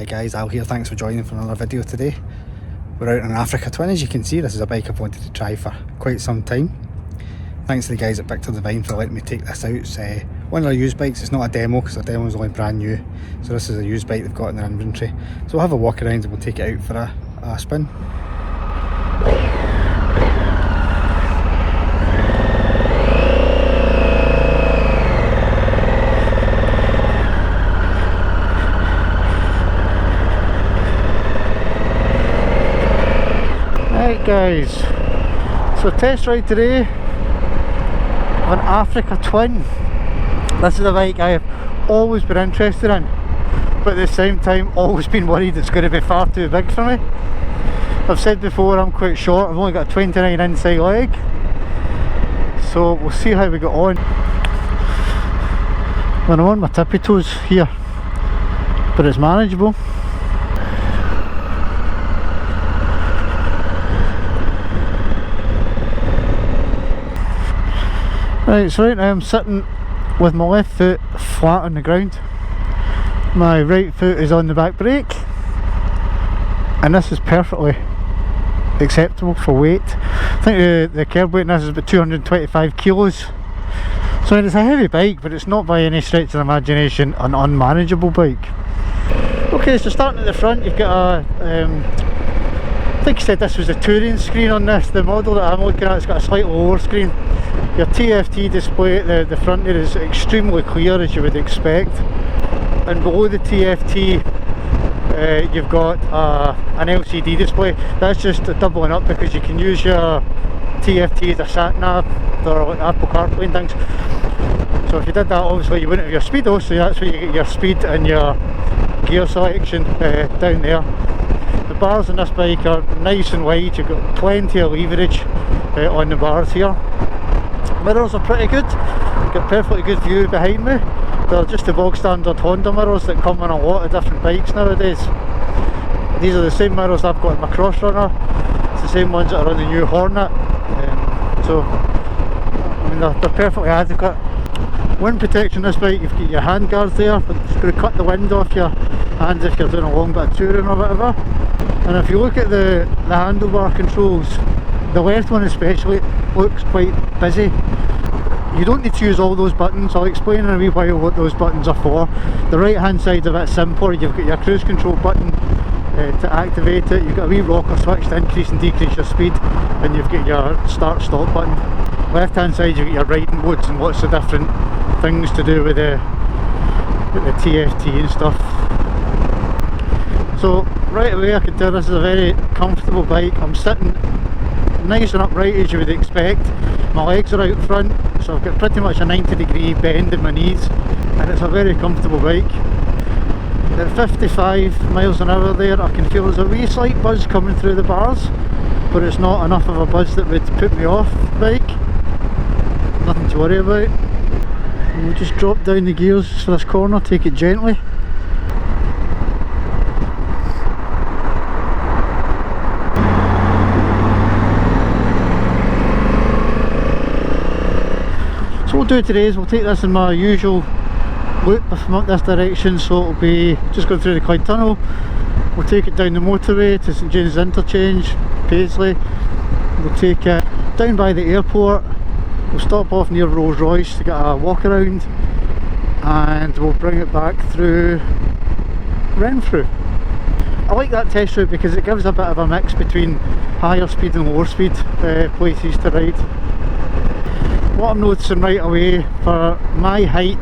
Hi guys, Al here, thanks for joining for another video today. We're out on an Africa Twin. As you can see, this is a bike I've wanted to try for quite some time. Thanks to the guys at Victor Divine for letting me take this out. It's one of their used bikes. It's not a demo because the demo is only brand new, so this is a used bike they've got in their inventory. So we'll have a walk around and we'll take it out for a spin. Right guys, so test ride today of an Africa Twin. This is a bike I have always been interested in, but at the same time always been worried it's going to be far too big for me. I've said before I'm quite short, I've only got a 29 inside leg, so we'll see how we get on. When I'm on my tippy toes here, but it's manageable. Right, so right now I'm sitting with my left foot flat on the ground. My right foot is on the back brake, and this is perfectly acceptable for weight. I think the curb weight in this is about 225 kilos. So it's a heavy bike, but it's not by any stretch of the imagination an unmanageable bike. Okay, so starting at the front, you've got a I think you said this was a touring screen on this. The model that I'm looking at, it's got a slightly lower screen. Your TFT display at the front there is extremely clear, as you would expect, and below the TFT you've got an LCD display. That's just doubling up because you can use your TFT as a sat nav or like Apple CarPlay and things. So if you did that, obviously you wouldn't have your speedo, so that's where you get your speed and your gear selection down there. The bars on this bike are nice and wide, you've got plenty of leverage on the bars here. Mirrors are pretty good, got perfectly good view behind me. They're just the bog standard Honda mirrors that come on a lot of different bikes nowadays. These are the same mirrors I've got in my Cross Runner, it's the same ones that are on the new Hornet, so I mean they're perfectly adequate. Wind protection on this bike, you've got your hand guards there, but it's going to cut the wind off your hands if you're doing a long bit of touring or whatever. And if you look at the handlebar controls, the left one especially looks quite busy. You don't need to use all those buttons. I'll explain in a wee while what those buttons are for. The right hand side's a bit simpler. You've got your cruise control button to activate it, you've got a wee rocker switch to increase and decrease your speed, and you've got your start stop button. Left hand side you've got your riding modes and lots of different things to do with the TFT and stuff. So right away I can tell this is a very comfortable bike. I'm sitting nice and upright as you would expect. My legs are out front, so I've got pretty much a 90-degree bend in my knees, and it's a very comfortable bike. At 55 miles an hour there, I can feel there's a wee slight buzz coming through the bars, but it's not enough of a buzz that would put me off the bike. Nothing to worry about. And we'll just drop down the gears for this corner, take it gently. So what we'll do today is we'll take this in my usual loop from up this direction, so it'll be just going through the Clyde Tunnel. We'll take it down the motorway to St James Interchange, Paisley. We'll take it down by the airport. We'll stop off near Rolls Royce to get a walk around, and we'll bring it back through Renfrew. I like that test route because it gives a bit of a mix between higher speed and lower speed places to ride. What I'm noticing right away, for my height,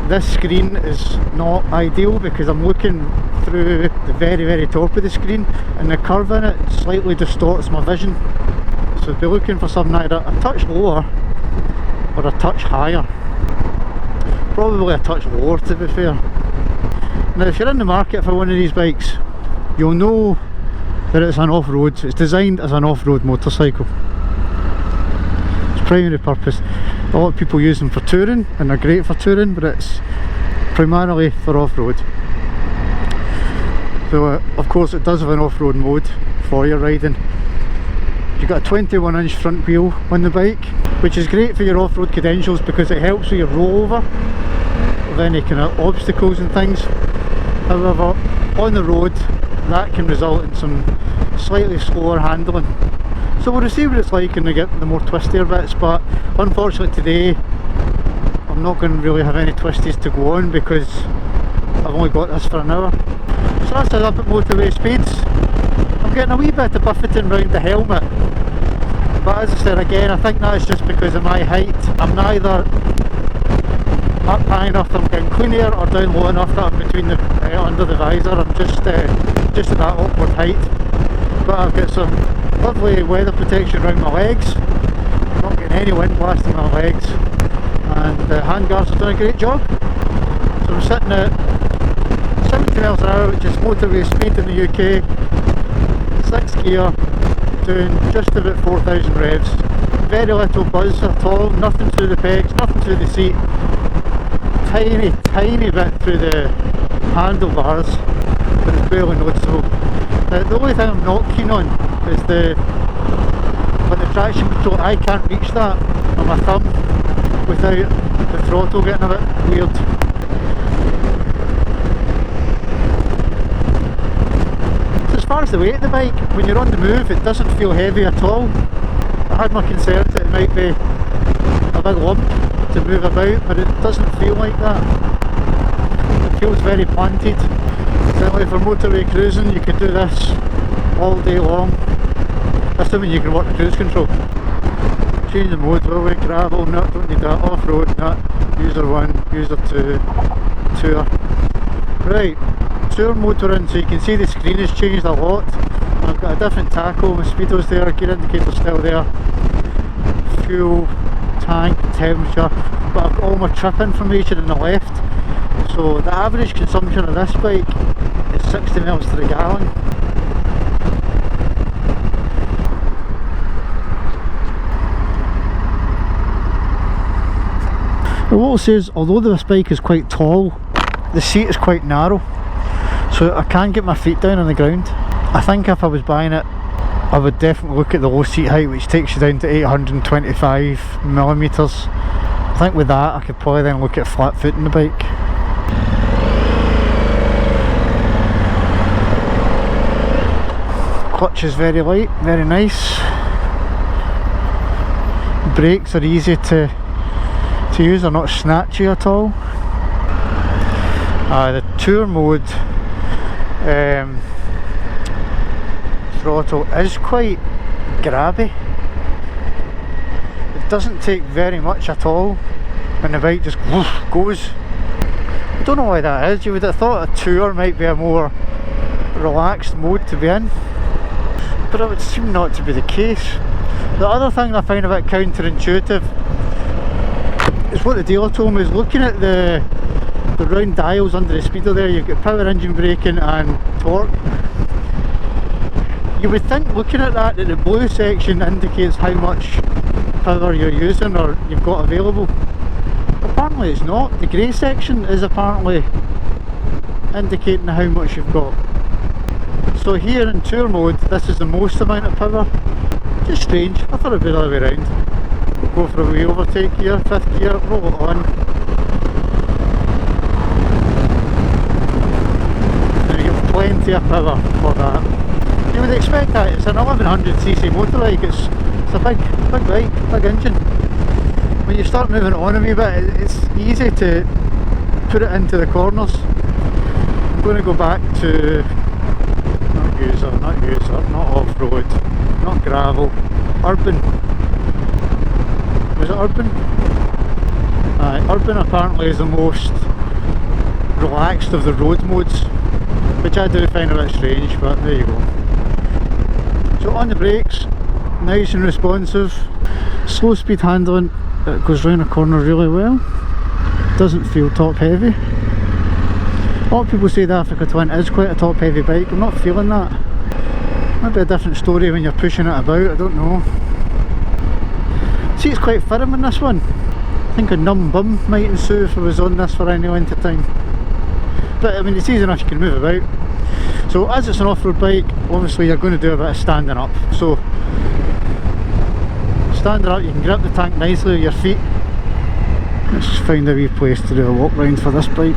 this screen is not ideal because I'm looking through the very top of the screen, and the curve in it slightly distorts my vision. So I'd be looking for something either a touch lower or a touch higher. Probably a touch lower, to be fair. Now if you're in the market for one of these bikes, you'll know that it's an off-road. It's designed as an off-road motorcycle. Its primary purpose, a lot of people use them for touring and they're great for touring, but it's primarily for off-road. So of course it does have an off-road mode for your riding. You've got a 21-inch front wheel on the bike, which is great for your off-road credentials because it helps with your rollover of any kind of obstacles and things. However, on the road that can result in some slightly slower handling. So we'll see what it's like when we get the more twistier bits, but unfortunately today I'm not going to really have any twisties to go on because I've only got this for an hour. So that's us up at motorway speeds. I'm getting a wee bit of buffeting round the helmet, but as I said again, I think that's just because of my height. I'm neither up high enough that I'm getting clean air or down low enough that I'm between the under the visor. I'm just at that awkward height. But I've got some lovely weather protection around my legs. I'm not getting any wind blasting my legs, and the handguards are doing a great job. So I'm sitting at 70 miles an hour, which is motorway speed in the UK, 6th gear, doing just about 4,000 revs. Very little buzz at all, nothing through the pegs, nothing through the seat. Tiny bit through the handlebars, but it's barely noticeable. The only thing I'm not keen on is the traction control. I can't reach that on my thumb without the throttle getting a bit weird. So as far as the weight of the bike, when you're on the move it doesn't feel heavy at all. I had my concerns that it might be a big lump to move about, but it doesn't feel like that. It feels very planted. Certainly for motorway cruising you could do this all day long, assuming you can work the cruise control. Change the mode, will we? Gravel, no, don't need that. Off-road, no. User 1, user 2, tour. Right, tour mode we're in, so you can see the screen has changed a lot. I've got a different tacho, my speedo's there, gear indicator's still there, fuel, tank, temperature, but I've got all my trip information on the left. So the average consumption of this bike is 60 miles to the gallon. But what I'll say is, although this bike is quite tall, the seat is quite narrow, so I can get my feet down on the ground. I think if I was buying it, I would definitely look at the low seat height, which takes you down to 825 millimeters. I think with that I could probably then look at flat footing the bike. Clutch is very light, very nice. Brakes are easy to use, they're not snatchy at all. The tour mode throttle is quite grabby. It doesn't take very much at all when the bike just whoosh, goes. I don't know why that is. You would have thought a tour might be a more relaxed mode to be in, but it would seem not to be the case. The other thing I find a bit counterintuitive is what the dealer told me is looking at the round dials under the speedo there. You've got power, engine braking and torque. You would think looking at that the blue section indicates how much power you're using or you've got available. Apparently it's not. The grey section is apparently indicating how much you've got. So here in tour mode this is the most amount of power. Just strange. I thought it'd be the other way around. Go for a wee overtake here, 5th gear, roll it on. And you get plenty of power for that. You would expect that. It's an 1100cc motorbike. It's a big bike, big engine. When you start moving it on a wee bit, it's easy to put it into the corners. I'm going to go back to not off-road, not gravel, urban. Was it urban? Urban apparently is the most relaxed of the road modes, which I do find a bit strange, but there you go. So on the brakes, nice and responsive. Slow speed handling, it goes round a corner really well. Doesn't feel top heavy. A lot of people say the Africa Twin is quite a top heavy bike. I'm not feeling that. Might be a different story when you're pushing it about, I don't know. See, it's quite firm in this one. I think a numb bum might ensue if I was on this for any length of time. But I mean, it's easy enough, you can move about. So as it's an off-road bike, obviously you're going to do a bit of standing up. So standing up, you can grip the tank nicely with your feet. Let's just find a wee place to do a walk round for this bike.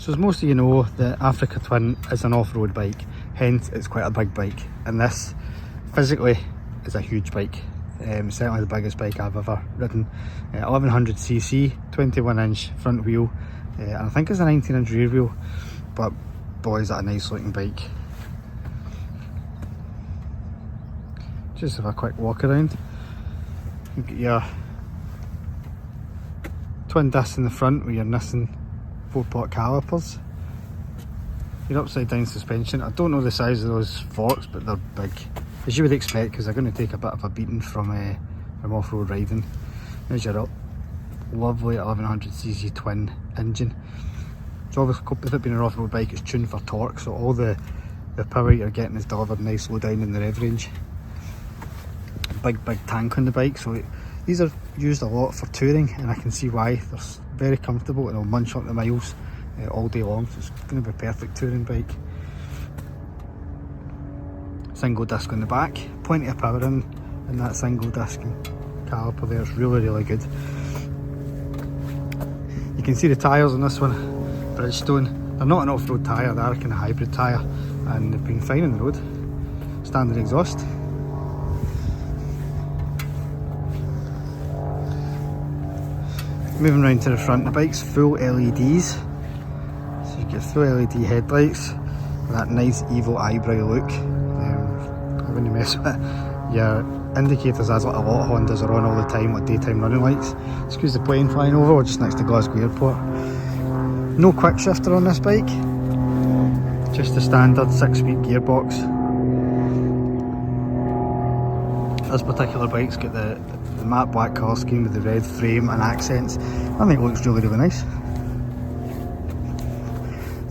So as most of you know, the Africa Twin is an off-road bike, hence it's quite a big bike, and this physically is a huge bike. Certainly the biggest bike I've ever ridden. 1100cc, 21-inch front wheel, and I think it's a 19-inch rear wheel, but boy is that a nice looking bike. Just have a quick walk around. You've got your twin discs in the front with your Nissan 4-pot calipers. Your upside down suspension. I don't know the size of those forks, but they're big, as you would expect, because they're going to take a bit of a beating from off-road riding. There's your lovely 1100cc twin engine. So obviously, with it being an off-road bike, it's tuned for torque, so all the power you're getting is delivered nice low down in the rev range. Big tank on the bike, so these are used a lot for touring, and I can see why. They're very comfortable and they'll munch up the miles all day long, so it's going to be a perfect touring bike. Single disc on the back, plenty of power in that single disc caliper there. It's really good. You can see the tyres on this one, Bridgestone. They're not an off-road tyre, they're a kind of hybrid tyre, and they've been fine on the road. Standard exhaust. Moving round to the front, the bike's full LEDs, so you get full LED headlights with that nice evil eyebrow look. I wouldn't mess with it. Your indicators, as like a lot of Hondas, are on all the time, like daytime running lights. Excuse the plane flying over, we're just next to Glasgow Airport. No quick shifter on this bike, just the standard 6-speed gearbox. This particular bike's got the matte black colour scheme with the red frame and accents. I think it looks really nice.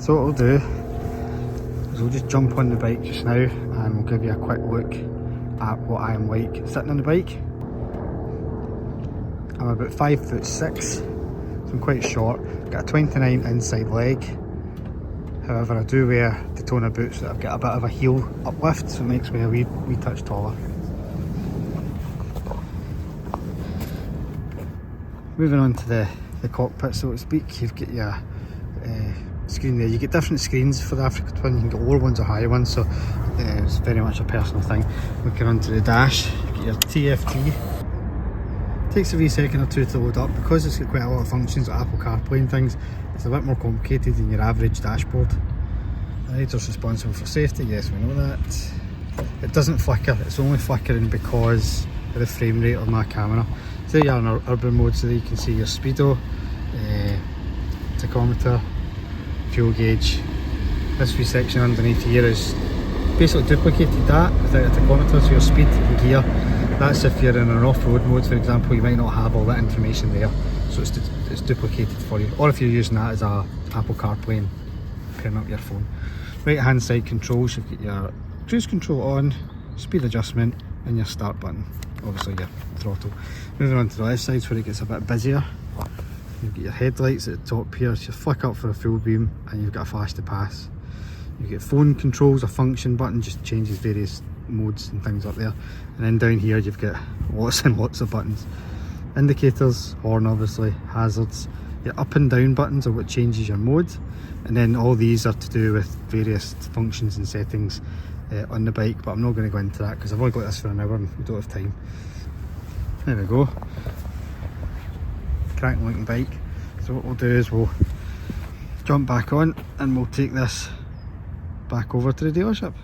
So what we'll do is we'll just jump on the bike just now and we'll give you a quick look at what I am like sitting on the bike. I'm about 5'6", so I'm quite short. Got a 29 inside leg. However, I do wear Daytona boots that have got a bit of a heel uplift, so it makes me a wee touch taller. Moving on to the cockpit, so to speak, you've got your screen there. You get different screens for the Africa Twin. You can get lower ones or higher ones, so it's very much a personal thing. Looking onto the dash, you get your TFT. Takes a wee second or two to load up, because it's got quite a lot of functions like Apple CarPlay and things. It's a bit more complicated than your average dashboard. The lights are responsible for safety, yes, we know that. It doesn't flicker, it's only flickering because of the frame rate of my camera. So there you are in our urban mode, so there you can see your speedo, tachometer, fuel gauge. This wee section underneath here is basically duplicated that without a tachometer, so your speed and gear. That's if you're in an off-road mode, for example, you might not have all that information there, so it's duplicated for you. Or if you're using that as a Apple CarPlay and pairing up your phone. Right hand side controls, you've got your cruise control on, speed adjustment, and your start button. Obviously your throttle. Moving on to the left side where it gets a bit busier. You've got your headlights at the top here, so you flick up for a full beam, and you've got a flash to pass. You get phone controls, a function button, just changes various modes and things up there. And then down here you've got lots and lots of buttons. Indicators, horn obviously, hazards. Your up and down buttons are what changes your mode. And then all these are to do with various functions and settings on the bike, but I'm not going to go into that because I've only got this for an hour and we don't have time. There we go. Cracking looking bike. So what we'll do is we'll jump back on and we'll take this back over to the dealership.